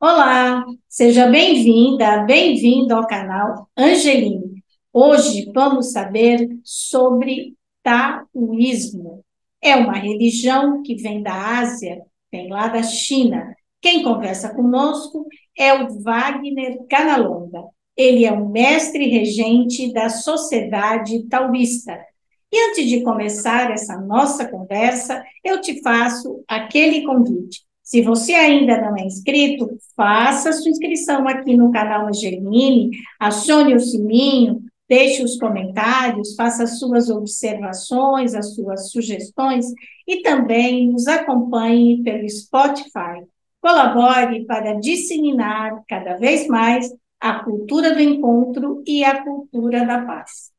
Olá, seja bem-vinda, bem-vindo ao canal Angeline. Hoje vamos saber sobre taoísmo. É uma religião que vem da Ásia, vem lá da China. Quem conversa conosco é o Wagner Canalonga. Ele é o mestre regente da Sociedade Taoísta. E antes de começar essa nossa conversa, eu te faço aquele convite. Se você ainda não é inscrito, faça sua inscrição aqui no canal Angeline, acione o sininho, deixe os comentários, faça as suas observações, as suas sugestões e também nos acompanhe pelo Spotify. Colabore para disseminar cada vez mais a cultura do encontro e a cultura da paz.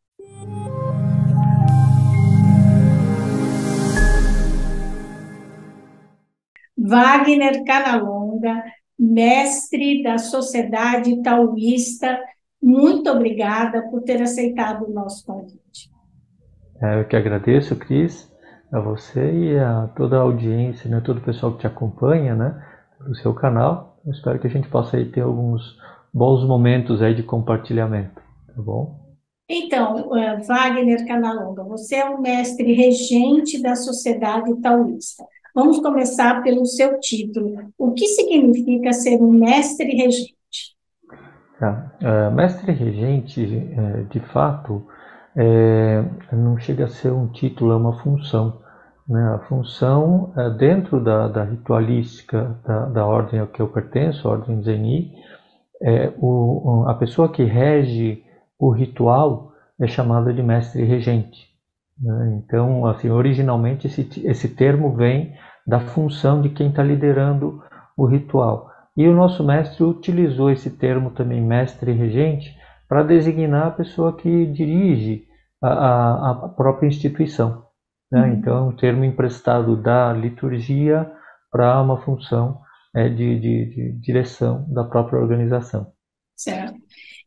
Wagner Canalonga, mestre da Sociedade Taoísta, muito obrigada por ter aceitado o nosso convite. Eu que agradeço, Cris, a você e a toda a audiência, né, todo o pessoal que te acompanha, né, no seu canal. Eu espero que a gente possa aí ter alguns bons momentos aí de compartilhamento, tá bom? Então, Wagner Canalonga, você é o mestre regente da Sociedade Taoísta. Vamos começar pelo seu título. O que significa ser um mestre regente? Tá. Mestre regente, de fato, não chega a ser um título, é uma função, né? A função, dentro da ritualística da ordem a que eu pertenço, a ordem Zeni, a pessoa que rege o ritual é chamada de mestre regente, né? Então, assim, originalmente esse termo vem da função de quem está liderando o ritual. E o nosso mestre utilizou esse termo também, mestre regente, para designar a pessoa que dirige a própria instituição, né? Então, é um termo emprestado da liturgia para uma função de direção da própria organização. Certo.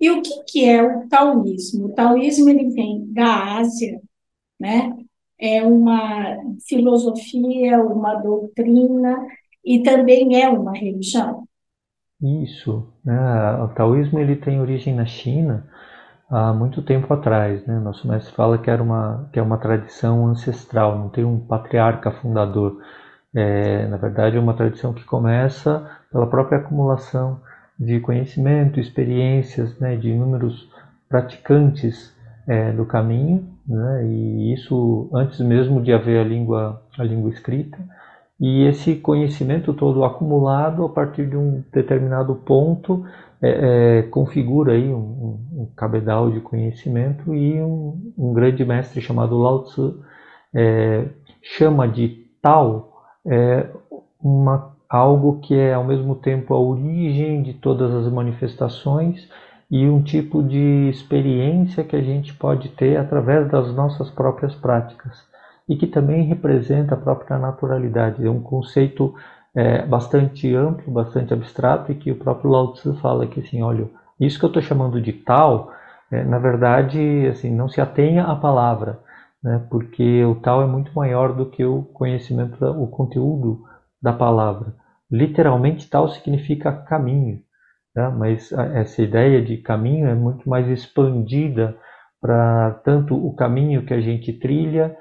E o que é o taoísmo? O taoísmo ele vem da Ásia, né? É uma filosofia, uma doutrina e também é uma religião. Isso, né? O taoísmo ele tem origem na China há muito tempo atrás, né? Nosso mestre fala que é uma tradição ancestral, não tem um patriarca fundador. Na verdade, é uma tradição que começa pela própria acumulação de conhecimento, experiências, né, de inúmeros praticantes do caminho, né? E isso antes mesmo de haver a língua escrita. E esse conhecimento todo acumulado a partir de um determinado ponto configura aí um cabedal de conhecimento e um grande mestre chamado Lao Tzu chama de Tao algo que é ao mesmo tempo a origem de todas as manifestações e um tipo de experiência que a gente pode ter através das nossas próprias práticas e que também representa a própria naturalidade. É um conceito bastante amplo, bastante abstrato e que o próprio Lao Tzu fala que assim, olha, isso que eu estou chamando de Tao, na verdade, assim, não se atenha à palavra, né? Porque o Tao é muito maior do que o conhecimento, o conteúdo da palavra. Literalmente, Tao significa caminho, né? Mas essa ideia de caminho é muito mais expandida para tanto o caminho que a gente trilha,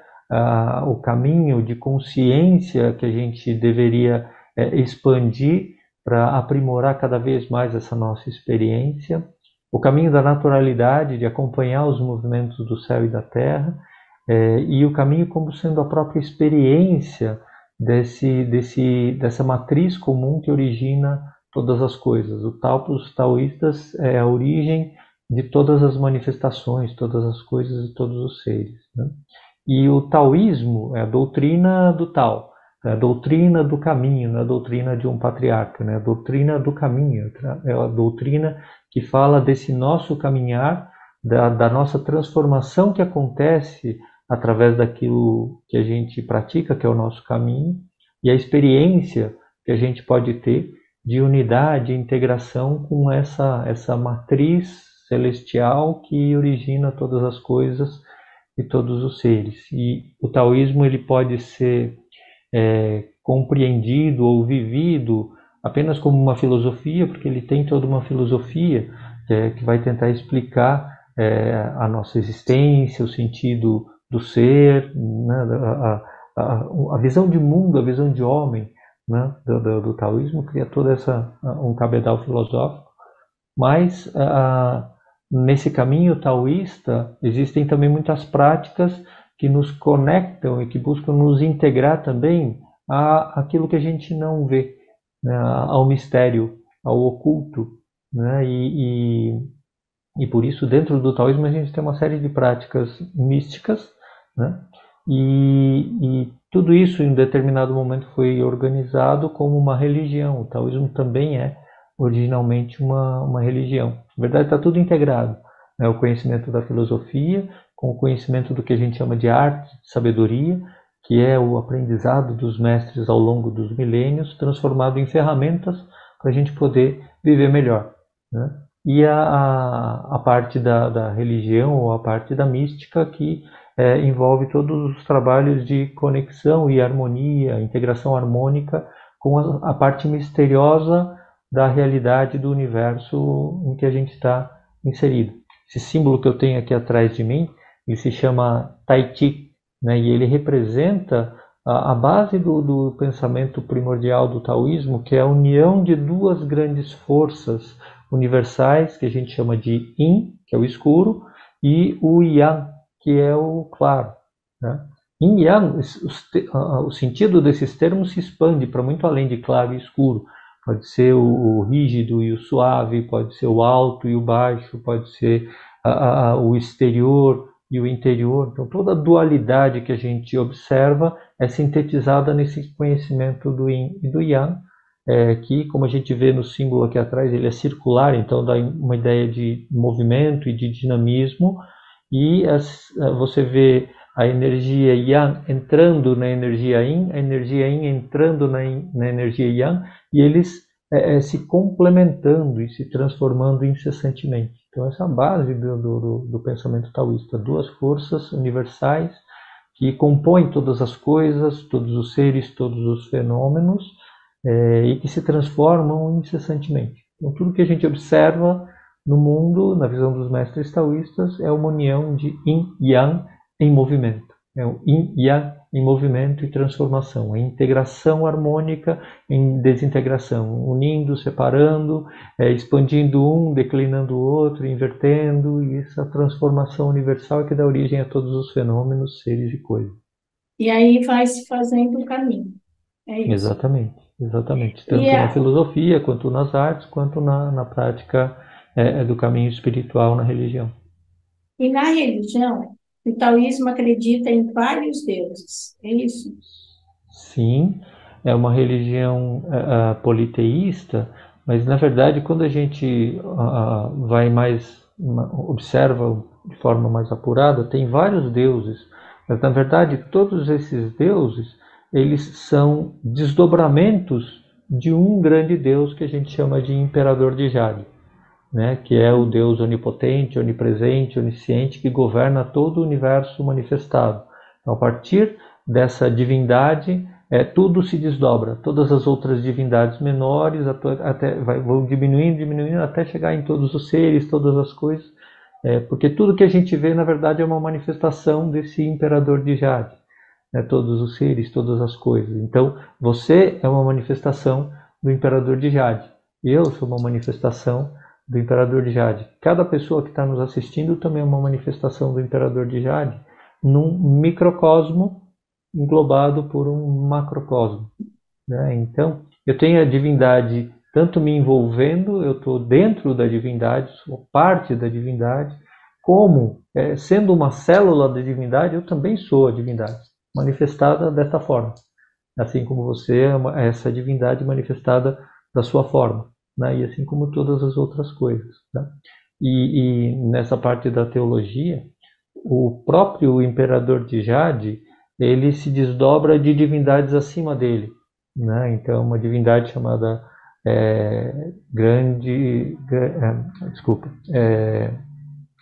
o caminho de consciência que a gente deveria expandir para aprimorar cada vez mais essa nossa experiência, o caminho da naturalidade, de acompanhar os movimentos do céu e da terra, e o caminho como sendo a própria experiência dessa matriz comum que origina todas as coisas. O Tao para os taoístas é a origem de todas as manifestações, todas as coisas e todos os seres, né? E o taoísmo é a doutrina do Tao, é a doutrina do caminho, não é a doutrina de um patriarca, né? A doutrina do caminho, é a doutrina que fala desse nosso caminhar, da nossa transformação que acontece através daquilo que a gente pratica, que é o nosso caminho, e a experiência que a gente pode ter de unidade e integração com essa matriz celestial que origina todas as coisas e todos os seres. E o taoísmo ele pode ser compreendido ou vivido apenas como uma filosofia, porque ele tem toda uma filosofia que vai tentar explicar a nossa existência, o sentido do ser, né, a visão de mundo, a visão de homem, né, do taoísmo, cria toda um cabedal filosófico, mas nesse caminho taoísta existem também muitas práticas que nos conectam e que buscam nos integrar também àquilo que a gente não vê, né, ao mistério, ao oculto, né, e por isso dentro do taoísmo a gente tem uma série de práticas místicas, né, e tudo isso em determinado momento foi organizado como uma religião. O taoísmo também é originalmente uma religião. Na verdade está tudo integrado, né, o conhecimento da filosofia com o conhecimento do que a gente chama de arte, de sabedoria, que é o aprendizado dos mestres ao longo dos milênios, transformado em ferramentas para a gente poder viver melhor, né? E a parte da religião, ou a parte da mística, que envolve todos os trabalhos de conexão e harmonia, integração harmônica com a parte misteriosa da realidade do universo em que a gente está inserido. Esse símbolo que eu tenho aqui atrás de mim, ele se chama Tai Chi, né? E ele representa a base do pensamento primordial do taoísmo, que é a união de duas grandes forças universais, que a gente chama de Yin, que é o escuro, e o Yang, que é o claro, né? Yin e Yang, o sentido desses termos se expande para muito além de claro e escuro. Pode ser o rígido e o suave, pode ser o alto e o baixo, pode ser o exterior e o interior. Então, toda a dualidade que a gente observa é sintetizada nesse conhecimento do Yin e do Yang, que, como a gente vê no símbolo aqui atrás, ele é circular, então dá uma ideia de movimento e de dinamismo, e você vê a energia Yang entrando na energia Yin, a energia Yin entrando na energia Yang, e eles se complementando e se transformando incessantemente. Então essa é a base do pensamento taoísta, duas forças universais que compõem todas as coisas, todos os seres, todos os fenômenos, e que se transformam incessantemente. Então tudo que a gente observa no mundo, na visão dos mestres taoístas, é uma união de Yin e Yang em movimento. É o Yin e Yang em movimento e transformação, a integração harmônica em desintegração, unindo, separando, expandindo um, declinando o outro, invertendo, e essa transformação universal é que dá origem a todos os fenômenos, seres e coisas. E aí vai se fazendo o caminho. É isso. Exatamente, exatamente. E, Tanto na filosofia, quanto nas artes, quanto na prática do caminho espiritual na religião. e na religião, o taoísmo acredita em vários deuses. É isso? Sim, é uma religião politeísta, mas na verdade quando a gente vai mais, observa de forma mais apurada, tem vários deuses. Mas na verdade todos esses deuses, eles são desdobramentos de um grande deus que a gente chama de Imperador de Jade, né? Que é o Deus onipotente, onipresente, onisciente, que governa todo o universo manifestado. Então, a partir dessa divindade, tudo se desdobra. Todas as outras divindades menores vão diminuindo, até chegar em todos os seres, todas as coisas. Porque tudo que a gente vê, na verdade, é uma manifestação desse Imperador de Jade. Né? Todos os seres, todas as coisas. Então, você é uma manifestação do Imperador de Jade. Eu sou uma manifestação do Imperador de Jade. Cada pessoa que está nos assistindo também é uma manifestação do Imperador de Jade, num microcosmo englobado por um macrocosmo, né? Então, eu tenho a divindade tanto me envolvendo, eu estou dentro da divindade, sou parte da divindade, como sendo uma célula da divindade, eu também sou a divindade, manifestada dessa forma. Assim como você é essa divindade manifestada da sua forma, né? E assim como todas as outras coisas, né? E nessa parte da teologia, o próprio Imperador de Jade, ele se desdobra de divindades acima dele, né? Então, uma divindade chamada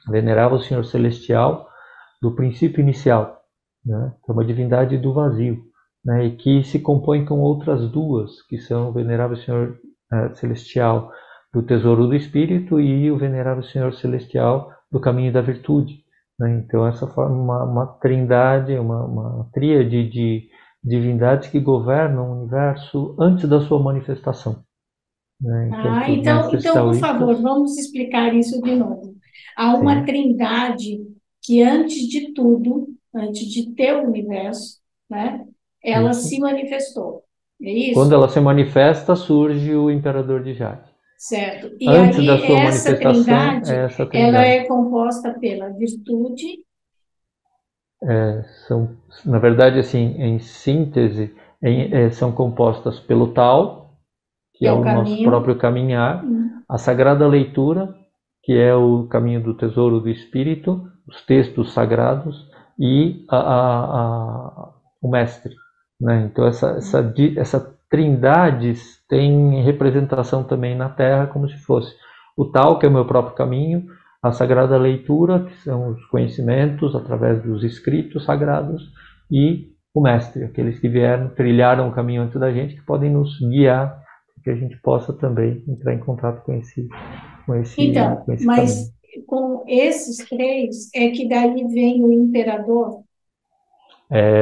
Venerável Senhor Celestial do princípio inicial, né? É uma divindade do vazio, né? E que se compõe com outras duas, que são o Venerável Senhor Celestial do Tesouro do Espírito e o Venerável Senhor Celestial do Caminho da Virtude. Né? Então essa forma uma trindade, uma tríade de divindades que governam o universo antes da sua manifestação. Né? Então, para os mestres Então, por taoístas, favor, vamos explicar isso de novo. Há uma sim, trindade que, antes de tudo, antes de ter o universo, né, ela isso. se manifestou. É Quando isso? ela se manifesta, surge o Imperador de Jade. Certo. E Antes da aí, sua essa manifestação, é trindade, essa ela trindade. é composta pela virtude, Na verdade, assim, em síntese, são compostas pelo Tao, que que é é o o nosso caminho, próprio caminhar, hum, a Sagrada Leitura, que é o caminho do Tesouro do Espírito, os textos sagrados e o Mestre. Né? Então, essa trindade tem representação também na Terra, como se fosse o Tao, que é o meu próprio caminho, a Sagrada Leitura, que são os conhecimentos através dos escritos sagrados, e o Mestre, aqueles que vieram, trilharam o caminho antes da gente, que podem nos guiar, para que a gente possa também entrar em contato então, com esse caminho. mas com esses três é que daí vem o imperador.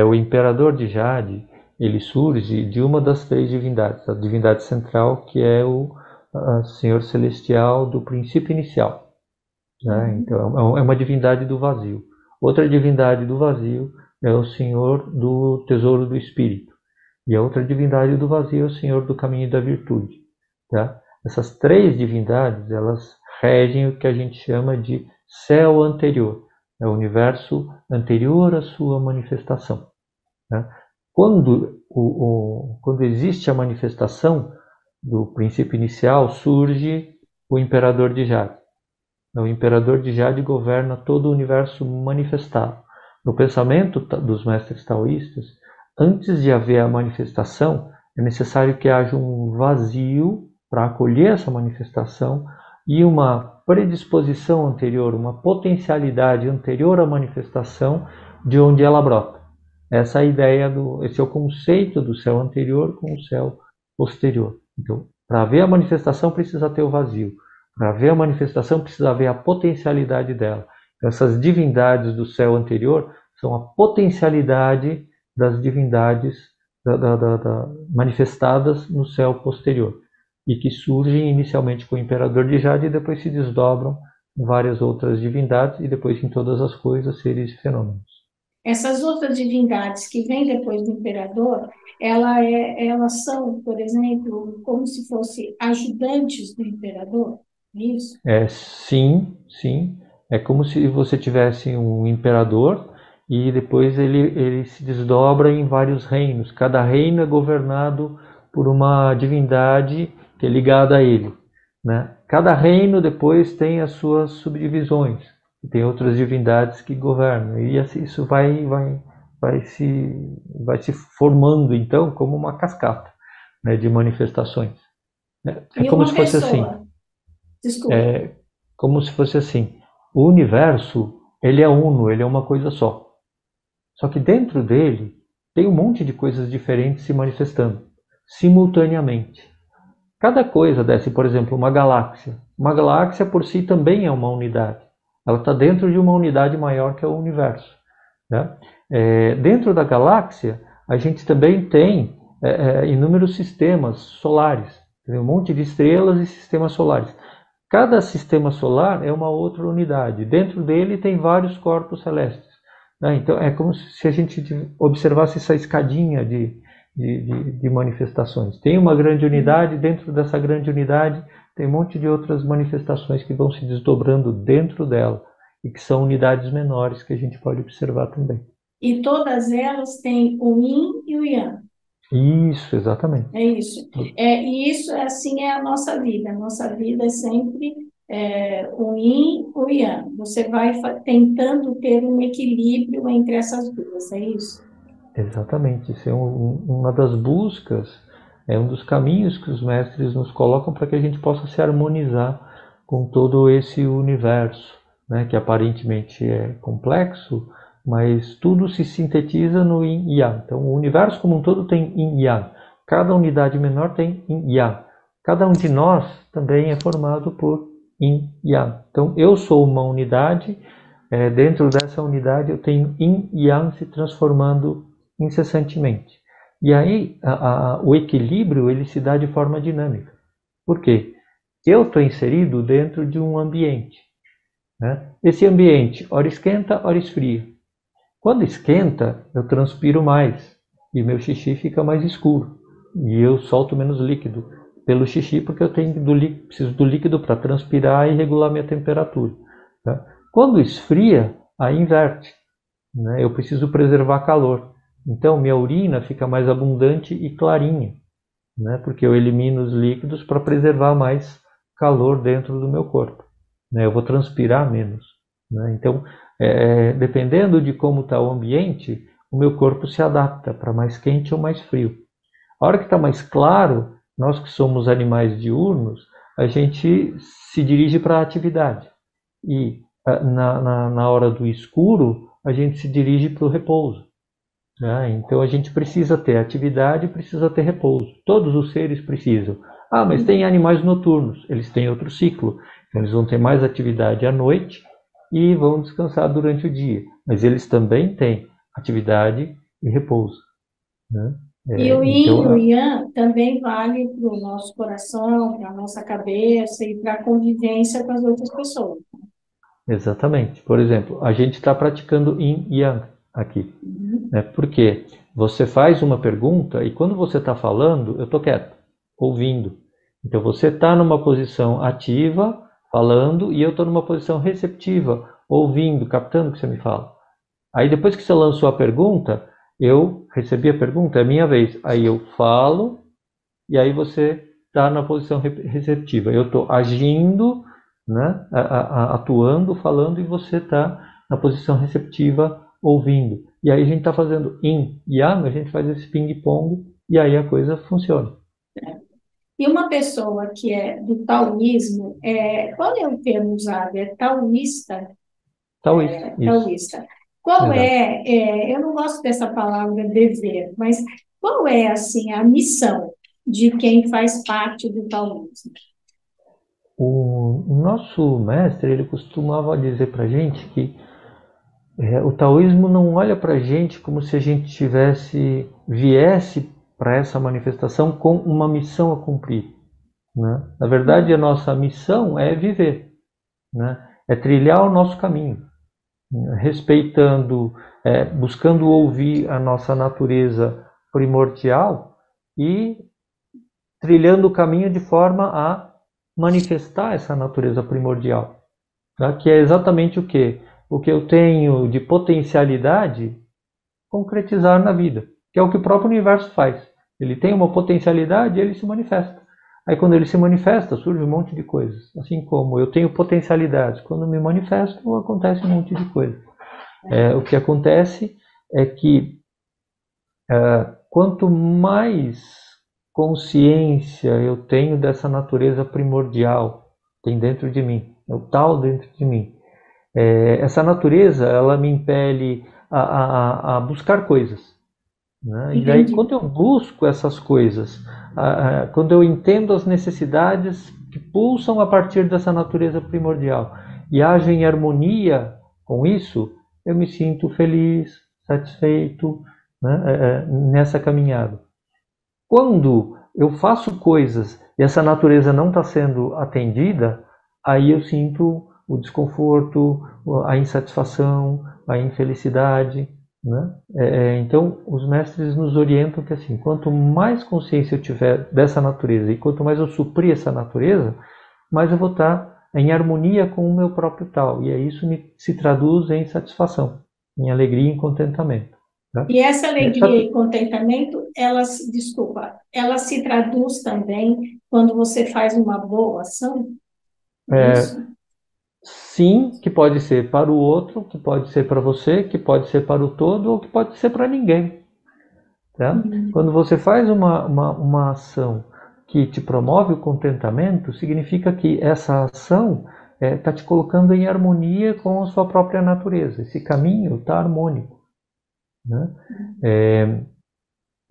O Imperador de Jade, ele surge de uma das três divindades, a divindade central, que é o Senhor Celestial do princípio inicial. Né? Então, é uma divindade do vazio. Outra divindade do vazio é o Senhor do Tesouro do Espírito. E a outra divindade do vazio é o Senhor do Caminho da Virtude. Tá? Essas três divindades, elas regem o que a gente chama de céu anterior. É o universo anterior à sua manifestação. Né? Quando existe a manifestação do princípio inicial, surge o Imperador de Jade. O Imperador de Jade governa todo o universo manifestado. No pensamento dos mestres taoístas, antes de haver a manifestação, é necessário que haja um vazio para acolher essa manifestação e uma predisposição anterior, uma potencialidade anterior à manifestação de onde ela brota. Essa é a ideia esse é o conceito do céu anterior com o céu posterior. Então, para haver a manifestação precisa ter o vazio. Para haver a manifestação precisa haver a potencialidade dela. Então, essas divindades do céu anterior são a potencialidade das divindades manifestadas no céu posterior e que surgem inicialmente com o Imperador de Jade e depois se desdobram em várias outras divindades e depois em todas as coisas, seres e fenômenos. Essas outras divindades que vêm depois do imperador, elas são, por exemplo, como se fossem ajudantes do imperador, é isso? Sim, sim. É como se você tivesse um imperador e depois ele se desdobra em vários reinos. Cada reino é governado por uma divindade que é ligada a ele. Né? Cada reino depois tem as suas subdivisões. Tem outras divindades que governam. E assim, isso vai se formando, então, como uma cascata, né, de manifestações. É E como uma se fosse assim. pessoa, desculpa, É como se fosse assim. O universo, ele é uno, ele é uma coisa só. Só que dentro dele tem um monte de coisas diferentes se manifestando simultaneamente. Cada coisa dessa, por exemplo, uma galáxia. Uma galáxia por si também é uma unidade. Ela está dentro de uma unidade maior que é o universo. Né? Dentro da galáxia, a gente também tem inúmeros sistemas solares. Tem um monte de estrelas e sistemas solares. Cada sistema solar é uma outra unidade. Dentro dele tem vários corpos celestes. Né? Então é como se a gente observasse essa escadinha de manifestações. Tem uma grande unidade, dentro dessa grande unidade tem um monte de outras manifestações que vão se desdobrando dentro dela e que são unidades menores que a gente pode observar também. e todas elas têm o yin e o yang. Isso, exatamente. É isso. E isso, assim, é a nossa vida. A nossa vida é sempre o yin, o yang. Você vai tentando ter um equilíbrio entre essas duas, é isso? Exatamente. Isso é uma das buscas, é um dos caminhos que os mestres nos colocam para que a gente possa se harmonizar com todo esse universo, né, que aparentemente é complexo, mas tudo se sintetiza no Yin e Yang. Então, o universo como um todo tem Yin e Yang. Cada unidade menor tem Yin e Yang. Cada um de nós também é formado por Yin e Yang. Então, eu sou uma unidade, dentro dessa unidade eu tenho Yin e Yang se transformando incessantemente. E aí, o equilíbrio ele se dá de forma dinâmica. Por quê? Eu estou inserido dentro de um ambiente, né? Esse ambiente, ora esquenta, ora esfria. Quando esquenta, eu transpiro mais e meu xixi fica mais escuro e eu solto menos líquido pelo xixi porque eu preciso do líquido para transpirar e regular minha temperatura. Tá? Quando esfria, aí inverte, né? Eu preciso preservar calor. Então minha urina fica mais abundante e clarinha, né? Porque eu elimino os líquidos para preservar mais calor dentro do meu corpo, né? Eu vou transpirar menos, né? Então, dependendo de como está o ambiente, o meu corpo se adapta para mais quente ou mais frio. A hora que está mais claro, nós que somos animais diurnos, a gente se dirige para a atividade. E na hora do escuro, a gente se dirige para o repouso, né? Então a gente precisa ter atividade, precisa ter repouso. Todos os seres precisam. Ah, mas tem animais noturnos, eles têm outro ciclo. Então eles vão ter mais atividade à noite e vão descansar durante o dia. Mas eles também têm atividade e repouso, né? E o Yin e o Então, Yang também vale para o nosso coração, para a nossa cabeça e para a convivência com as outras pessoas. exatamente. Por exemplo, a gente está praticando Yin e Yang aqui, Uhum. né? Porque você faz uma pergunta e quando você está falando, eu estou quieto, ouvindo. Então você está numa posição ativa, falando, e eu estou numa posição receptiva, ouvindo, captando o que você me fala. Aí depois que você lançou a pergunta, eu recebi a pergunta, é minha vez. Aí eu falo, e aí você está na posição receptiva. Eu estou agindo, né, atuando, falando, e você está na posição receptiva, ouvindo. E aí a gente está fazendo yin e yang, a gente faz esse ping-pong, e aí a coisa funciona. E uma pessoa que é do taoísmo, qual é o termo usado? É taoísta? Taoísta, isso, Taoísta. Qual exato. eu não gosto dessa palavra dever, mas qual é, assim, a missão de quem faz parte do taoísmo? O nosso mestre, ele costumava dizer para a gente que o taoísmo não olha para a gente como se a gente viesse para essa manifestação com uma missão a cumprir, né? Na verdade, a nossa missão é viver, né? É trilhar o nosso caminho, né? Respeitando, buscando ouvir a nossa natureza primordial e trilhando o caminho de forma a manifestar essa natureza primordial, tá? Que é exatamente o que? O que eu tenho de potencialidade concretizar na vida, que é o que o próprio universo faz. Ele tem uma potencialidade e ele se manifesta. Aí quando ele se manifesta, surge um monte de coisas. Assim como eu tenho potencialidades, quando me manifesto, acontece um monte de coisas. O que acontece é que quanto mais consciência eu tenho dessa natureza primordial, tem dentro de mim, é o tal dentro de mim. Essa natureza, ela me impele a buscar coisas, né? E daí, Entendi. quando eu busco essas coisas, quando eu entendo as necessidades que pulsam a partir dessa natureza primordial e ajo em harmonia com isso, eu me sinto feliz, satisfeito, né, nessa caminhada. Quando eu faço coisas e essa natureza não está sendo atendida, aí eu sinto o desconforto, a insatisfação, a infelicidade, né? Então, os mestres nos orientam que assim, quanto mais consciência eu tiver dessa natureza e quanto mais eu suprir essa natureza, mais eu vou estar em harmonia com o meu próprio tal. E aí isso se traduz em satisfação, em alegria e em contentamento, tá? E essa Só alegria que e contentamento, desculpa, ela se traduz também quando você faz uma boa ação? É é, isso? sim, que pode ser para o outro, que pode ser para você, que pode ser para o todo ou que pode ser para ninguém, tá? Hum, Quando você faz uma ação que te promove o contentamento, significa que essa ação está te colocando em harmonia com a sua própria natureza. Esse caminho está harmônico, né?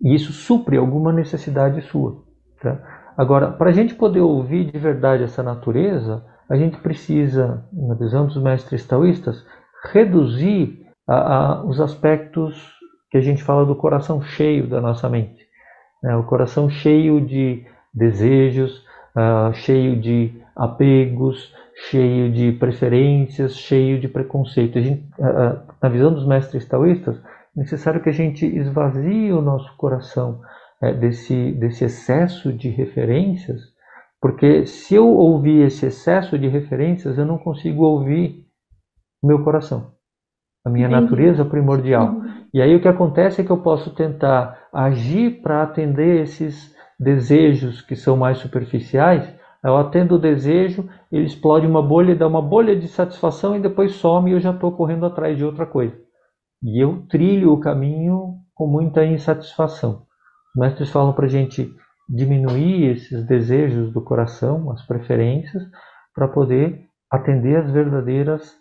E isso supre alguma necessidade sua, tá? Agora, para a gente poder ouvir de verdade essa natureza, a gente precisa, na visão dos mestres taoístas, reduzir os aspectos que a gente fala do coração cheio da nossa mente, né? O coração cheio de desejos, cheio de apegos, cheio de preferências, cheio de preconceito. Na visão dos mestres taoístas, é necessário que a gente esvazie o nosso coração desse excesso de referências, porque se eu ouvir esse excesso de referências, eu não consigo ouvir o meu coração, a minha Entendi. natureza primordial. E aí o que acontece é que eu posso tentar agir para atender esses desejos que são mais superficiais. Eu atendo o desejo, ele explode uma bolha, dá uma bolha de satisfação e depois some e eu já estou correndo atrás de outra coisa. E eu trilho o caminho com muita insatisfação. Os mestres falam para a gente diminuir esses desejos do coração, as preferências, para poder atender as verdadeiras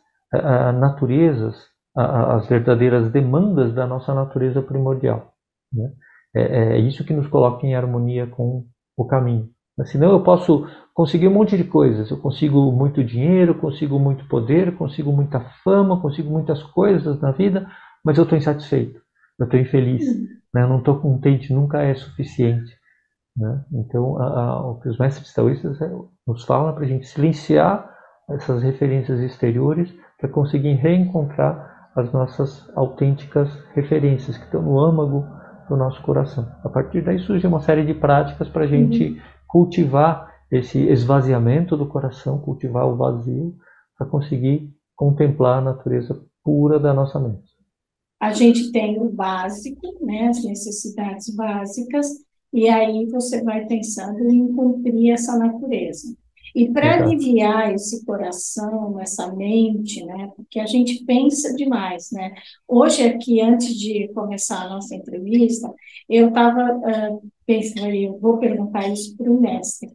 naturezas, as verdadeiras demandas da nossa natureza primordial, né? É isso que nos coloca em harmonia com o caminho. Senão eu posso conseguir um monte de coisas. Eu consigo muito dinheiro, consigo muito poder, consigo muita fama, consigo muitas coisas na vida, mas eu estou insatisfeito, eu estou infeliz, né? Eu não estou contente, nunca é suficiente, né? Então, o que os mestres taoístas nos falam é para a gente silenciar essas referências exteriores para conseguir reencontrar as nossas autênticas referências que estão no âmago do nosso coração. A partir daí surge uma série de práticas para a gente cultivar esse esvaziamento do coração, cultivar o vazio, para conseguir contemplar a natureza pura da nossa mente. A gente tem o básico, né, as necessidades básicas, e aí você vai pensando em cumprir essa natureza. E para Exato. aliviar esse coração, essa mente, né, porque a gente pensa demais, né? Hoje aqui, antes de começar a nossa entrevista, eu estava pensando, eu vou perguntar isso para o mestre.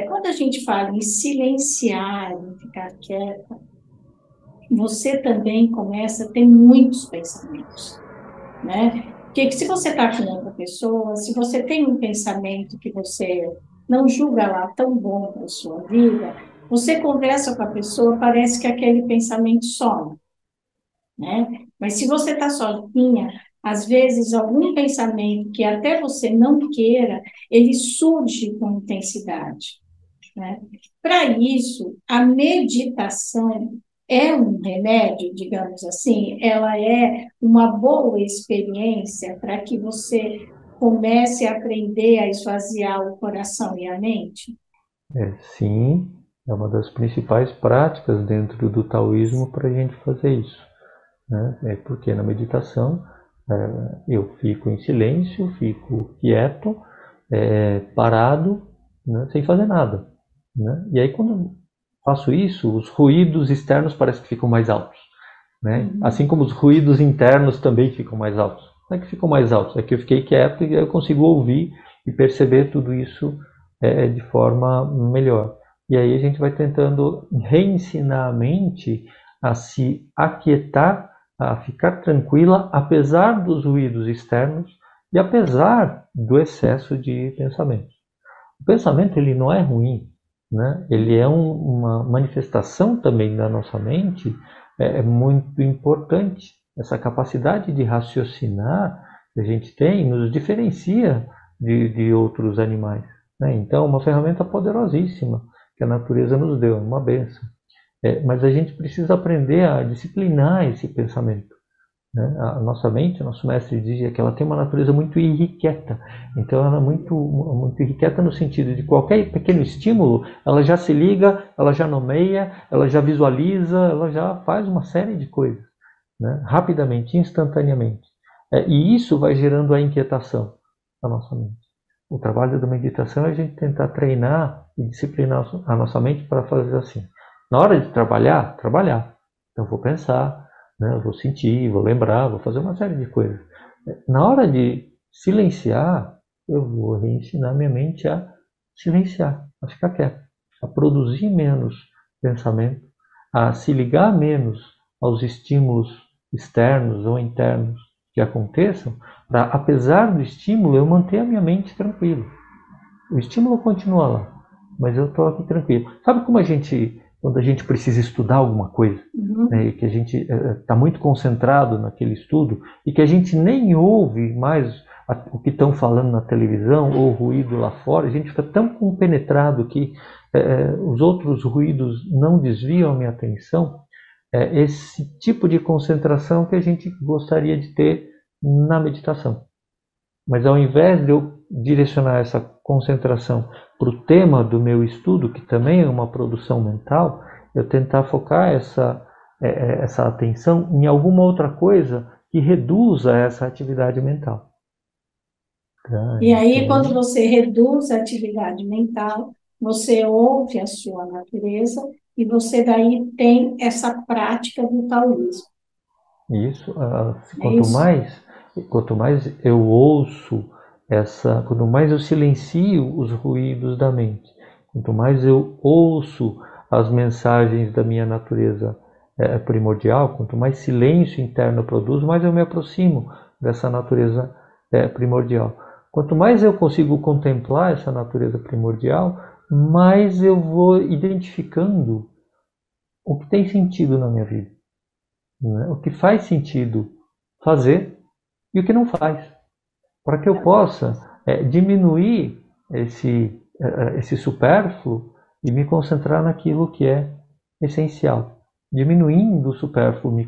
Quando a gente fala em silenciar, em ficar quieta, você também começa a ter muitos pensamentos, né? Porque se você está com outra pessoa, se você tem um pensamento que você não julga lá tão bom para a sua vida, você conversa com a pessoa, parece que aquele pensamento some, né? Mas se você está sozinha, às vezes algum pensamento que até você não queira, ele surge com intensidade, né? Para isso, a meditação é um remédio, digamos assim, ela é uma boa experiência para que você comece a aprender a esvaziar o coração e a mente? Sim, é uma das principais práticas dentro do taoísmo para a gente fazer isso, né? Porque na meditação eu fico em silêncio, fico quieto, parado, né, sem fazer nada, né? E aí quando eu faço isso, os ruídos externos parecem que ficam mais altos, né? Assim como os ruídos internos também ficam mais altos. Não é que ficam mais altos, é que eu fiquei quieto e eu consigo ouvir e perceber tudo isso de forma melhor. E aí a gente vai tentando reensinar a mente a se aquietar, a ficar tranquila, apesar dos ruídos externos e apesar do excesso de pensamento. O pensamento ele não é ruim, né? Ele é uma manifestação também da nossa mente, muito importante. Essa capacidade de raciocinar que a gente tem nos diferencia de outros animais, né? Então, uma ferramenta poderosíssima que a natureza nos deu, uma bênção. Mas a gente precisa aprender a disciplinar esse pensamento, né? A nossa mente, o nosso mestre dizia que ela tem uma natureza muito irrequieta. Então ela é muito irrequieta no sentido de qualquer pequeno estímulo, ela já se liga, ela já nomeia, ela já visualiza, ela já faz uma série de coisas, né? Rapidamente, instantaneamente. E isso vai gerando a inquietação da nossa mente. O trabalho da meditação é a gente tentar treinar e disciplinar a nossa mente para fazer assim. Na hora de trabalhar, trabalhar. Então vou pensar, né? Eu vou sentir, vou lembrar, vou fazer uma série de coisas. Na hora de silenciar, eu vou reensinar minha mente a silenciar, a ficar quieto, a produzir menos pensamento, a se ligar menos aos estímulos externos ou internos que aconteçam, para, apesar do estímulo, eu manter a minha mente tranquila. O estímulo continua lá, mas eu estou aqui tranquilo. Sabe como quando a gente precisa estudar alguma coisa, né, e que a gente está muito concentrado naquele estudo e que a gente nem ouve mais o que estão falando na televisão ou o ruído lá fora, a gente fica tão compenetrado que os outros ruídos não desviam a minha atenção. Esse tipo de concentração que a gente gostaria de ter na meditação. Mas ao invés de eu direcionar essa concentração para o tema do meu estudo, que também é uma produção mental, eu tentar focar essa atenção em alguma outra coisa que reduza essa atividade mental. E aí, quando você reduz a atividade mental, você ouve a sua natureza e você daí tem essa prática do taoísmo. Isso, É isso? quanto mais eu ouço quanto mais eu silencio os ruídos da mente, quanto mais eu ouço as mensagens da minha natureza primordial, quanto mais silêncio interno eu produzo, mais eu me aproximo dessa natureza primordial. Quanto mais eu consigo contemplar essa natureza primordial, mais eu vou identificando o que tem sentido na minha vida, né? O que faz sentido fazer e o que não faz, para que eu possa diminuir esse supérfluo e me concentrar naquilo que é essencial. Diminuindo o supérfluo, me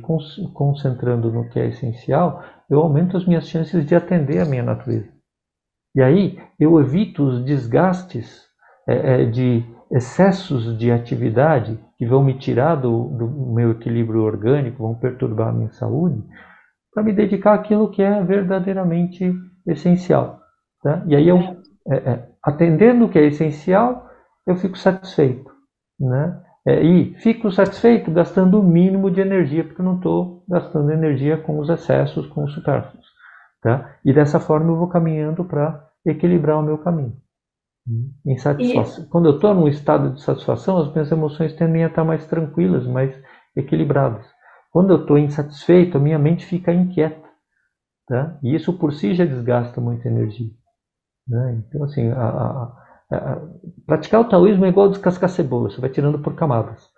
concentrando no que é essencial, eu aumento as minhas chances de atender a minha natureza. E aí eu evito os desgastes de excessos de atividade que vão me tirar do meu equilíbrio orgânico, vão perturbar a minha saúde, para me dedicar àquilo que é verdadeiramente essencial. Tá? E aí eu, atendendo o que é essencial, eu fico satisfeito. Né? E fico satisfeito gastando o mínimo de energia, porque eu não estou gastando energia com os excessos, com os supérfluos. Tá? E dessa forma eu vou caminhando para equilibrar o meu caminho. Insatisfação. Quando eu estou num estado de satisfação, as minhas emoções tendem a estar mais tranquilas, mais equilibradas. Quando eu estou insatisfeito, a minha mente fica inquieta. Tá? E isso por si já desgasta muita energia. Né? Então, assim, praticar o taoísmo é igual descascar cebola, você vai tirando por camadas.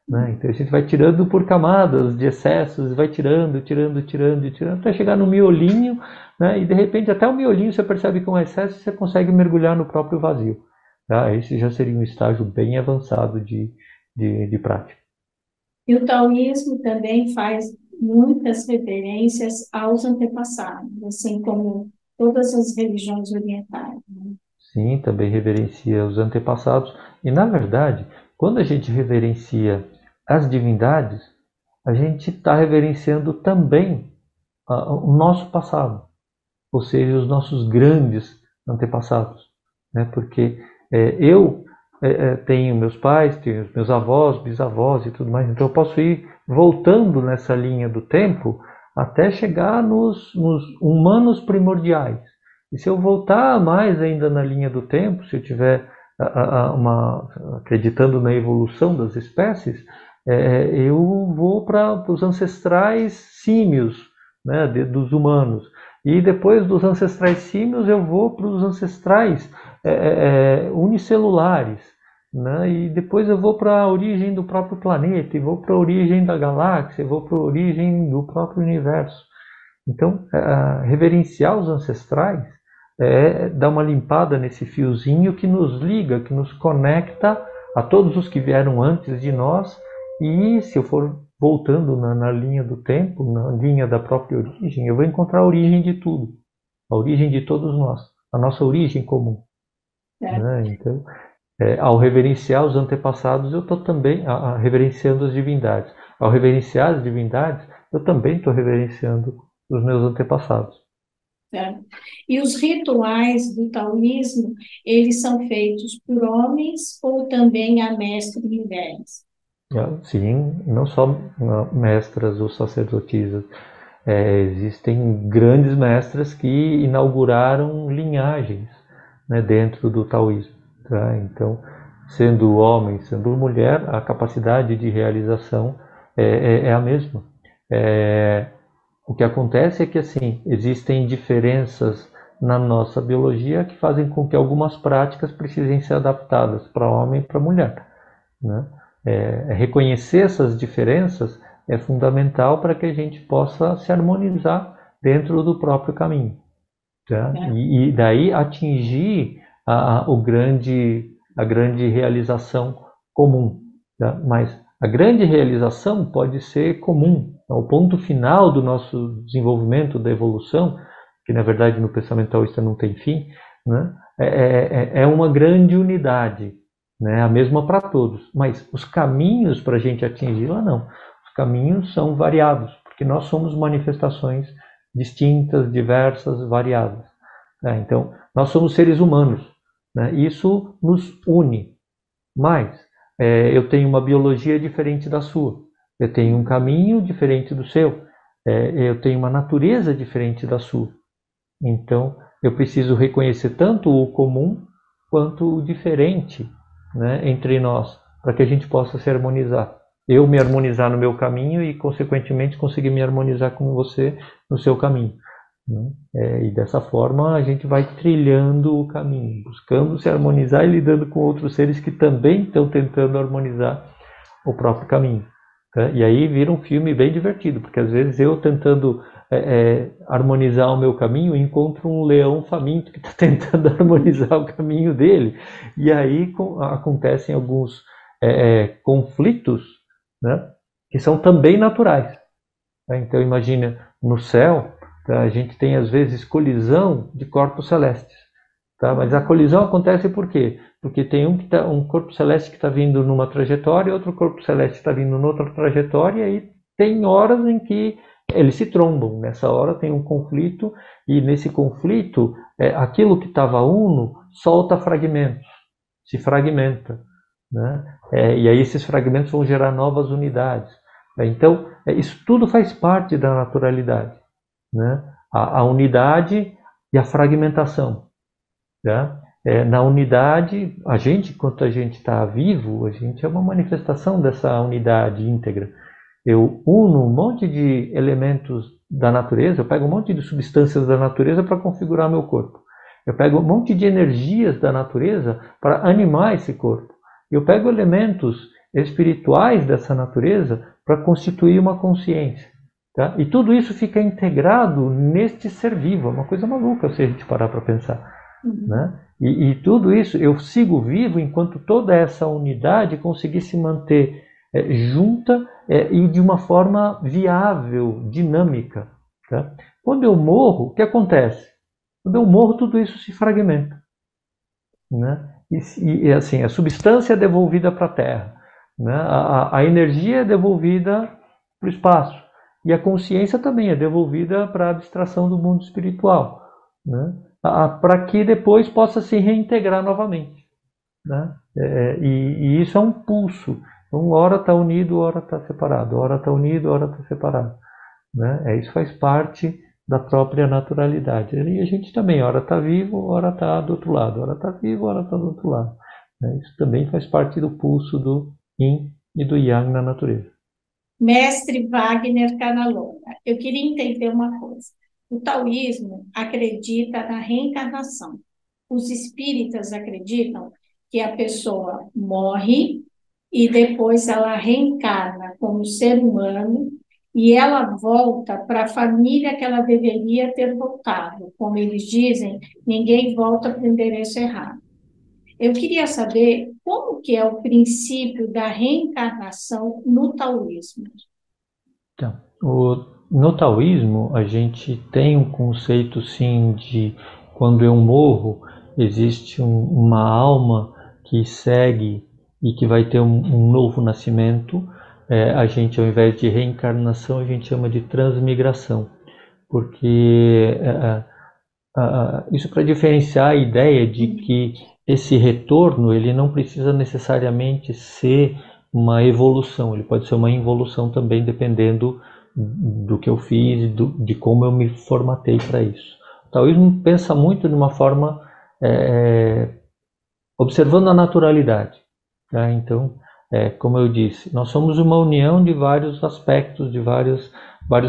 Né? Então a gente vai tirando por camadas de excessos, vai tirando, até chegar no miolinho, né? E de repente até o miolinho você percebe que é um excesso e você consegue mergulhar no próprio vazio. Tá? Esse já seria um estágio bem avançado de prática. E o taoísmo também faz muitas referências aos antepassados, assim como todas as religiões orientais. Né? Sim, também reverencia os antepassados. E, na verdade, quando a gente reverencia as divindades, a gente está reverenciando também o nosso passado, ou seja, os nossos grandes antepassados. Né? Porque eu tenho meus pais, tenho meus avós, bisavós e tudo mais, então eu posso ir voltando nessa linha do tempo até chegar nos humanos primordiais. E se eu voltar mais ainda na linha do tempo, se eu tiver acreditando na evolução das espécies, eu vou para os ancestrais símios, né, dos humanos. E depois dos ancestrais símios eu vou para os ancestrais unicelulares. Né? E depois eu vou para a origem do próprio planeta, e vou para a origem da galáxia, e vou para a origem do próprio universo. Então, reverenciar os ancestrais dar uma limpada nesse fiozinho que nos liga, que nos conecta a todos os que vieram antes de nós. E se eu for voltando na linha do tempo, na linha da própria origem, eu vou encontrar a origem de tudo, a origem de todos nós, a nossa origem comum. Né? Então, ao reverenciar os antepassados, eu estou também reverenciando as divindades. Ao reverenciar as divindades, eu também estou reverenciando os meus antepassados. E os rituais do taoísmo, eles são feitos por homens ou também há mestres e mulheres? Sim, não só mestras ou sacerdotisas. Existem grandes mestras que inauguraram linhagens, né, dentro do taoísmo. Tá? Então, sendo homem, sendo mulher, a capacidade de realização é a mesma. O que acontece é que assim existem diferenças na nossa biologia que fazem com que algumas práticas precisem ser adaptadas para homem e para mulher, né? Reconhecer essas diferenças é fundamental para que a gente possa se harmonizar dentro do próprio caminho, tá? E daí atingir a grande realização comum, tá? Mas a grande realização pode ser comum. O ponto final do nosso desenvolvimento, da evolução, que na verdade no pensamento taoísta não tem fim, né? É uma grande unidade, né? A mesma para todos. Mas os caminhos para a gente atingi-la, não. Os caminhos são variados, porque nós somos manifestações distintas, diversas, variadas, né? Então, nós somos seres humanos, né? Isso nos une. Mas eu tenho uma biologia diferente da sua, eu tenho um caminho diferente do seu, eu tenho uma natureza diferente da sua. Então, eu preciso reconhecer tanto o comum quanto o diferente, né, entre nós, para que a gente possa se harmonizar. Eu me harmonizar no meu caminho e, consequentemente, conseguir me harmonizar com você no seu caminho, né? E dessa forma a gente vai trilhando o caminho, buscando se harmonizar e lidando com outros seres que também estão tentando harmonizar o próprio caminho, tá? E aí vira um filme bem divertido, porque às vezes eu tentando harmonizar o meu caminho, encontro um leão faminto que está tentando harmonizar o caminho dele, e aí acontecem alguns conflitos, né, que são também naturais, tá? Então imagina, no céu, tá, a gente tem às vezes colisão de corpos celestes, tá? Mas a colisão acontece por quê? Porque tem um corpo celeste que está vindo numa trajetória, outro corpo celeste está vindo noutra trajetória, e aí tem horas em que eles se trombam. Nessa hora tem um conflito, e nesse conflito aquilo que estava uno solta fragmentos, se fragmenta, né? E aí esses fragmentos vão gerar novas unidades. Então isso tudo faz parte da naturalidade, né? A unidade e a fragmentação, tá? Na unidade, a gente, enquanto a gente está vivo, a gente é uma manifestação dessa unidade íntegra. Eu uno um monte de elementos da natureza, eu pego um monte de substâncias da natureza para configurar meu corpo. Eu pego um monte de energias da natureza para animar esse corpo. Eu pego elementos espirituais dessa natureza para constituir uma consciência, tá? E tudo isso fica integrado neste ser vivo. É uma coisa maluca se a gente parar para pensar, né? E tudo isso eu sigo vivo enquanto toda essa unidade conseguir se manter junta e de uma forma viável, dinâmica, tá? Quando eu morro, o que acontece? Quando eu morro, tudo isso se fragmenta, né? E assim, a substância é devolvida para a Terra, né? A energia é devolvida para o espaço, e a consciência também é devolvida para a abstração do mundo espiritual, né? Para que depois possa se reintegrar novamente, né? E isso é um pulso. Então, hora está unido, hora está separado, hora está unido, hora está separado, né? Isso faz parte da própria naturalidade. E a gente também, hora está vivo, hora está do outro lado, hora está vivo, hora está do outro lado, né? Isso também faz parte do pulso do Yin e do Yang na natureza. Mestre Wagner Canalona, eu queria entender uma coisa. O taoísmo acredita na reencarnação. Os espíritas acreditam que a pessoa morre e depois ela reencarna como ser humano e ela volta para a família que ela deveria ter voltado. Como eles dizem, ninguém volta para o endereço errado. Eu queria saber como que é o princípio da reencarnação no taoísmo. Então, no taoísmo, a gente tem um conceito, sim, de quando eu morro, existe uma alma que segue e que vai ter um novo nascimento. A gente, ao invés de reencarnação, a gente chama de transmigração, porque isso para diferenciar a ideia de que esse retorno ele não precisa necessariamente ser uma evolução, ele pode ser uma involução também, dependendo do que eu fiz, de como eu me formatei para isso. O taoísmo pensa muito de uma forma observando a naturalidade, tá? Então, como eu disse, nós somos uma união de vários aspectos, de vários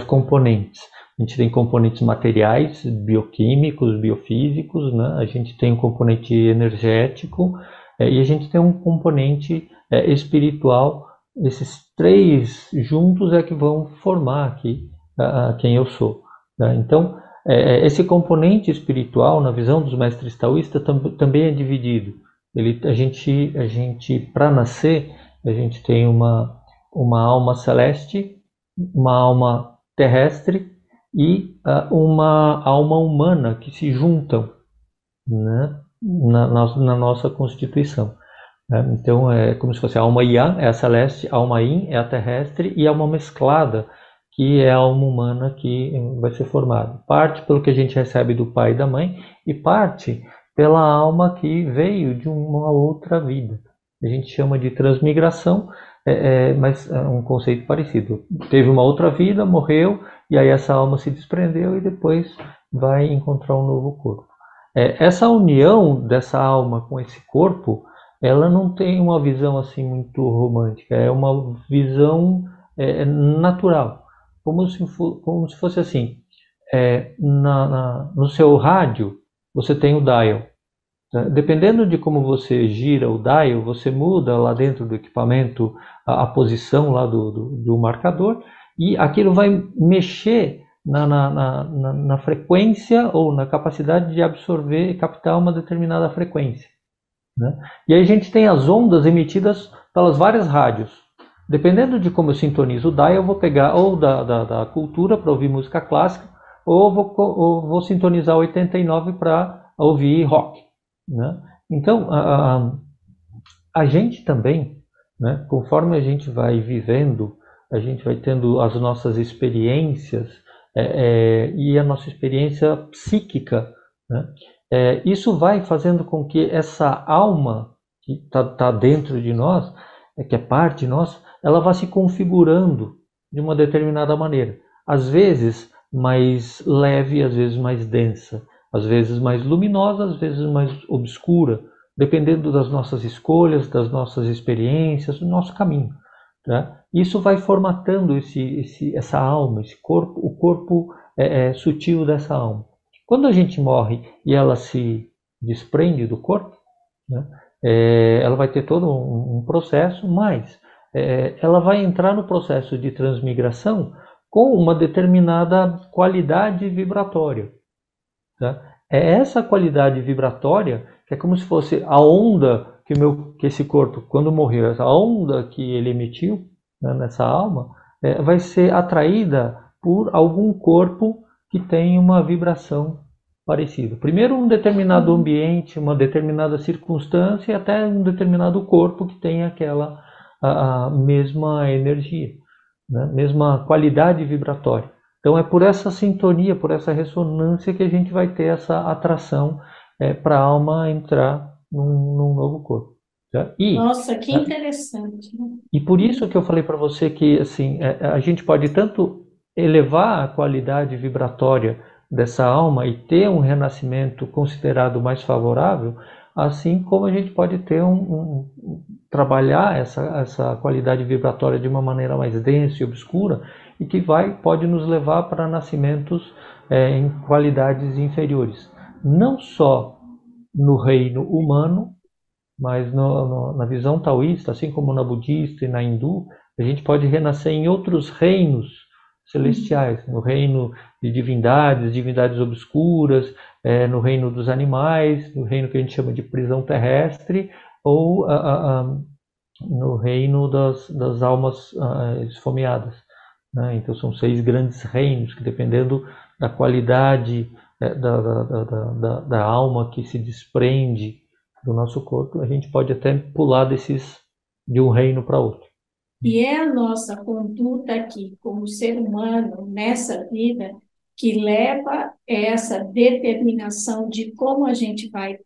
componentes. A gente tem componentes materiais, bioquímicos, biofísicos, né? A gente tem um componente energético e a gente tem um componente espiritual. Esses três juntos é que vão formar aqui quem eu sou, né? Então, esse componente espiritual, na visão dos mestres taoístas, também é dividido. A gente para nascer, a gente tem uma alma celeste, uma alma terrestre e uma alma humana que se juntam, né, na nossa constituição, né? Então é como se fosse a alma Yang é a celeste, a alma Yin é a terrestre e a alma mesclada que é a alma humana que vai ser formada. Parte pelo que a gente recebe do pai e da mãe e parte pela alma que veio de uma outra vida. A gente chama de transmigração, mas é um conceito parecido. Teve uma outra vida, morreu, e aí essa alma se desprendeu e depois vai encontrar um novo corpo. Essa união dessa alma com esse corpo, ela não tem uma visão assim muito romântica, é uma visão natural, como se fosse assim, no seu rádio você tem o dial. Dependendo de como você gira o dial, você muda lá dentro do equipamento a posição lá do marcador e aquilo vai mexer na frequência ou na capacidade de absorver e captar uma determinada frequência, né? E aí a gente tem as ondas emitidas pelas várias rádios. Dependendo de como eu sintonizo o dial, eu vou pegar ou da cultura para ouvir música clássica ou vou sintonizar 89 para ouvir rock, né? Então, a gente também, né, conforme a gente vai vivendo, a gente vai tendo as nossas experiências e a nossa experiência psíquica, né? Isso vai fazendo com que essa alma que está dentro de nós, que é parte de nós, ela vá se configurando de uma determinada maneira. Às vezes mais leve, às vezes mais densa, às vezes mais luminosa, às vezes mais obscura, dependendo das nossas escolhas, das nossas experiências, do nosso caminho, né? Isso vai formatando essa alma, esse corpo, o corpo sutil dessa alma. Quando a gente morre e ela se desprende do corpo, né, ela vai ter todo um processo, mas ela vai entrar no processo de transmigração com uma determinada qualidade vibratória, tá? É essa qualidade vibratória que é como se fosse a onda que esse corpo, quando morreu, essa onda que ele emitiu, né, nessa alma, vai ser atraída por algum corpo que tem uma vibração parecida. Primeiro um determinado ambiente, uma determinada circunstância e até um determinado corpo que tem aquela a mesma energia, né, mesma qualidade vibratória. Então é por essa sintonia, por essa ressonância que a gente vai ter essa atração para a alma entrar num novo corpo, tá? Nossa, que interessante, né? E por isso que eu falei para você que assim, a gente pode tanto elevar a qualidade vibratória dessa alma e ter um renascimento considerado mais favorável, assim como a gente pode ter trabalhar essa qualidade vibratória de uma maneira mais densa e obscura e que pode nos levar para nascimentos em qualidades inferiores. Não só no reino humano, mas na visão taoísta, assim como na budista e na hindu, a gente pode renascer em outros reinos celestiais, no reino de divindades, divindades obscuras, no reino dos animais, no reino que a gente chama de prisão terrestre, ou no reino das almas esfomeadas, né? Então são 6 grandes reinos que, dependendo da qualidade da alma que se desprende do nosso corpo, a gente pode até pular de um reino para outro. E é a nossa conduta aqui, como ser humano, nessa vida, que leva essa determinação de como a gente vai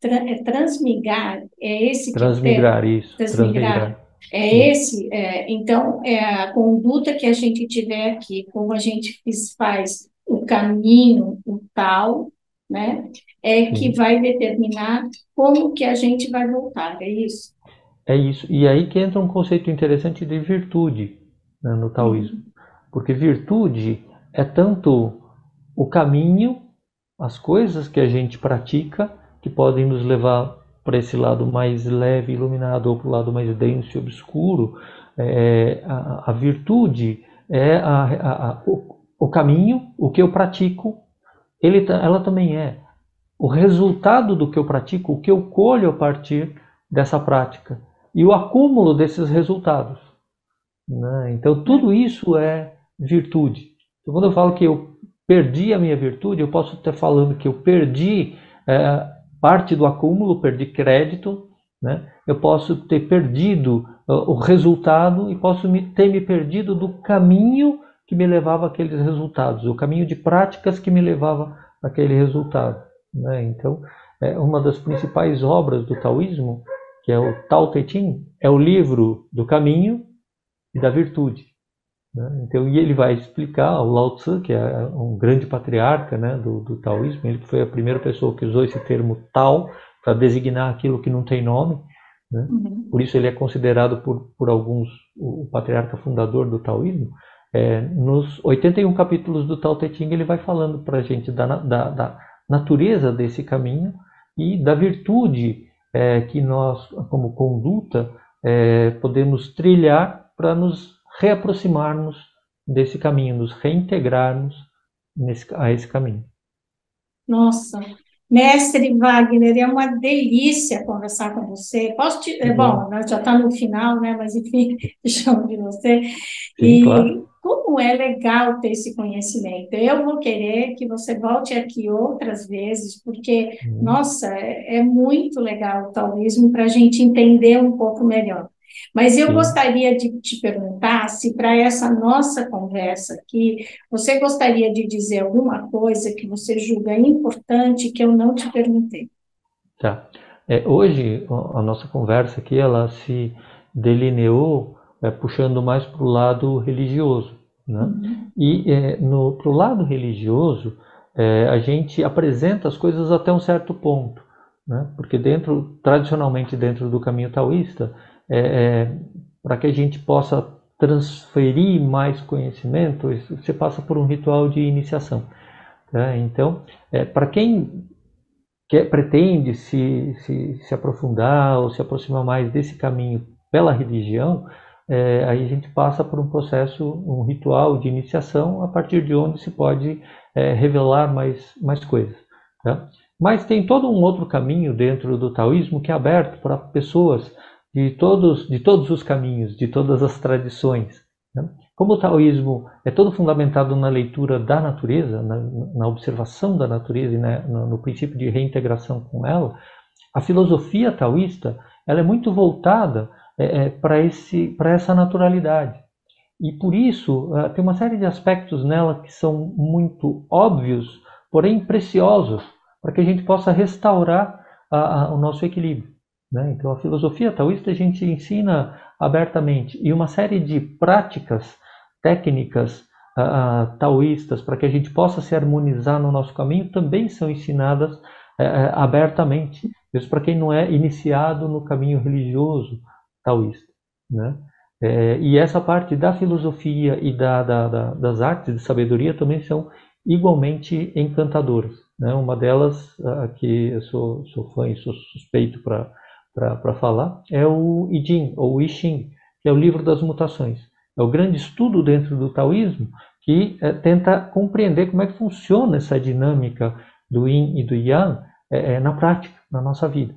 transmigrar, é esse que é o termo, Transmigrar isso, transmigrar. transmigrar. É esse, então, é a conduta que a gente tiver aqui, como a gente faz o caminho, o tal, né, que Sim. vai determinar como que a gente vai voltar, é isso? É isso. E aí que entra um conceito interessante de virtude, né, no taoísmo. Uhum. Porque virtude é tanto o caminho, as coisas que a gente pratica, que podem nos levar para esse lado mais leve, iluminado, ou para o lado mais denso e obscuro. A virtude é o caminho, o que eu pratico, ela também é o resultado do que eu pratico, o que eu colho a partir dessa prática e o acúmulo desses resultados, né? Então, tudo isso é virtude. Então, quando eu falo que eu perdi a minha virtude, eu posso estar falando que eu perdi parte do acúmulo, perdi crédito, né? Eu posso ter perdido o resultado e posso ter me perdido do caminho que me levava àqueles resultados, o caminho de práticas que me levava àquele resultado, né? Então, uma das principais obras do taoísmo, que é o Tao Te Ching, é o livro do caminho e da virtude, né? Então, e ele vai explicar, o Lao Tzu, que é um grande patriarca, né, do taoísmo, ele foi a primeira pessoa que usou esse termo Tao para designar aquilo que não tem nome, né? Uhum. Por isso ele é considerado por alguns o patriarca fundador do taoísmo. Nos 81 capítulos do Tao Te Ching ele vai falando para a gente da natureza desse caminho e da virtude que nós, como conduta, podemos trilhar para nos reaproximarmos desse caminho, nos reintegrarmos a esse caminho. Nossa, mestre Wagner, é uma delícia conversar com você. Que Bom, bom. né, já está no final, né? Mas enfim, chamo de você. Sim, claro. E como é legal ter esse conhecimento. Eu vou querer que você volte aqui outras vezes, porque, nossa, é muito legal o taoísmo para a gente entender um pouco melhor. Mas eu Sim. gostaria de te perguntar se para essa nossa conversa aqui você gostaria de dizer alguma coisa que você julga importante que eu não te perguntei? Tá. Hoje a nossa conversa aqui ela se delineou puxando mais para o lado religioso, né? Uhum. E pro lado religioso a gente apresenta as coisas até um certo ponto, né? Porque tradicionalmente dentro do caminho taoísta, para que a gente possa transferir mais conhecimento, você passa por um ritual de iniciação, tá? Então, para quem pretende se aprofundar ou se aproximar mais desse caminho pela religião, aí a gente passa por um processo, um ritual de iniciação, a partir de onde se pode revelar mais coisas, tá? Mas tem todo um outro caminho dentro do taoísmo que é aberto para pessoas de todos os caminhos, de todas as tradições, né? Como o taoísmo é todo fundamentado na leitura da natureza, na observação da natureza e no princípio de reintegração com ela, a filosofia taoísta ela é muito voltada para essa naturalidade. E por isso tem uma série de aspectos nela que são muito óbvios, porém preciosos, para que a gente possa restaurar o nosso equilíbrio, né? Então a filosofia taoísta a gente ensina abertamente e uma série de práticas técnicas taoístas para que a gente possa se harmonizar no nosso caminho também são ensinadas abertamente, mesmo para quem não é iniciado no caminho religioso taoísta, né? E essa parte da filosofia e das artes de sabedoria também são igualmente encantadoras, né? Uma delas, que eu sou fã e sou suspeito para falar, é o I Ching, ou o I Ching, que é o livro das mutações. É o grande estudo dentro do taoísmo que tenta compreender como é que funciona essa dinâmica do yin e do yang na prática, na nossa vida,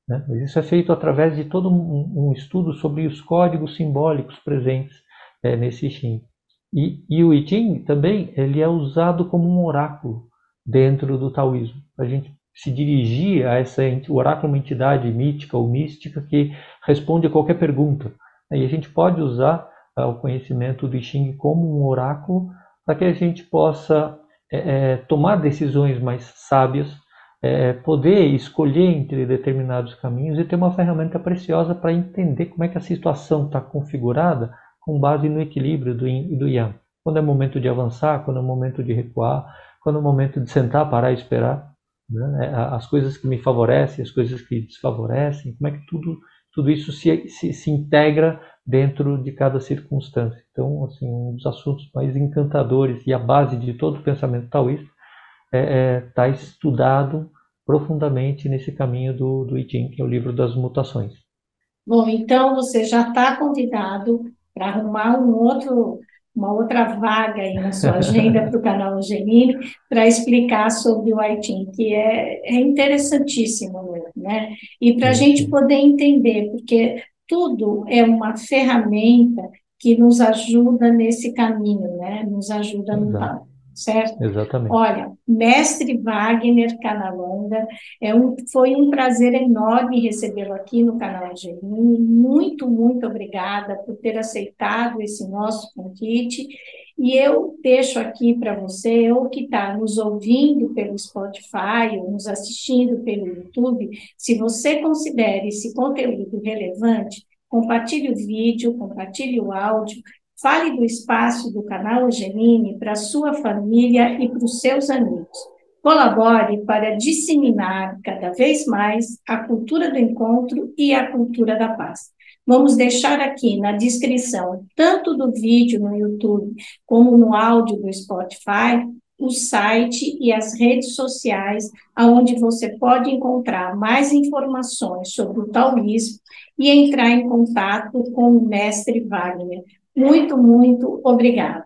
né? Isso é feito através de todo um estudo sobre os códigos simbólicos presentes nesse I Ching. E o I Ching também ele é usado como um oráculo dentro do taoísmo. A gente se dirigir a o oráculo, uma entidade mítica ou mística que responde a qualquer pergunta. E a gente pode usar o conhecimento do I Ching como um oráculo para que a gente possa tomar decisões mais sábias, poder escolher entre determinados caminhos e ter uma ferramenta preciosa para entender como é que a situação está configurada com base no equilíbrio do Yin e do Yang. Quando é momento de avançar, quando é momento de recuar, quando é momento de sentar, parar e esperar, né? As coisas que me favorecem, as coisas que desfavorecem, como é que tudo isso se integra dentro de cada circunstância. Então, assim, um dos assuntos mais encantadores e a base de todo o pensamento taoísta está estudado profundamente nesse caminho do I Ching, que é o livro das mutações. Bom, então você já está convidado para arrumar uma outra vaga aí na sua agenda para o canal Angeline para explicar sobre o ITIM, que é interessantíssimo mesmo, né? E para a Sim, gente sim. poder entender, porque tudo é uma ferramenta que nos ajuda nesse caminho, né? Nos ajuda no Exato. tal, certo? Exatamente. Olha, mestre Wagner Canalonga, foi um prazer enorme recebê-lo aqui no canal Angeline. Muito, muito obrigada por ter aceitado esse nosso convite. E eu deixo aqui para você, ou que está nos ouvindo pelo Spotify, ou nos assistindo pelo YouTube, se você considera esse conteúdo relevante, compartilhe o vídeo, compartilhe o áudio, fale do espaço do canal Angeline para a sua família e para os seus amigos. Colabore para disseminar cada vez mais a cultura do encontro e a cultura da paz. Vamos deixar aqui na descrição, tanto do vídeo no YouTube como no áudio do Spotify, o site e as redes sociais, onde você pode encontrar mais informações sobre o taoísmo e entrar em contato com o mestre Wagner. Muito, muito obrigada.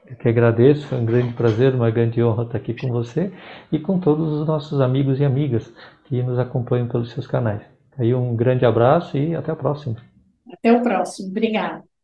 Eu que agradeço, foi um grande prazer, uma grande honra estar aqui com você e com todos os nossos amigos e amigas que nos acompanham pelos seus canais. Aí um grande abraço e até a próxima. Até o próximo. Obrigada.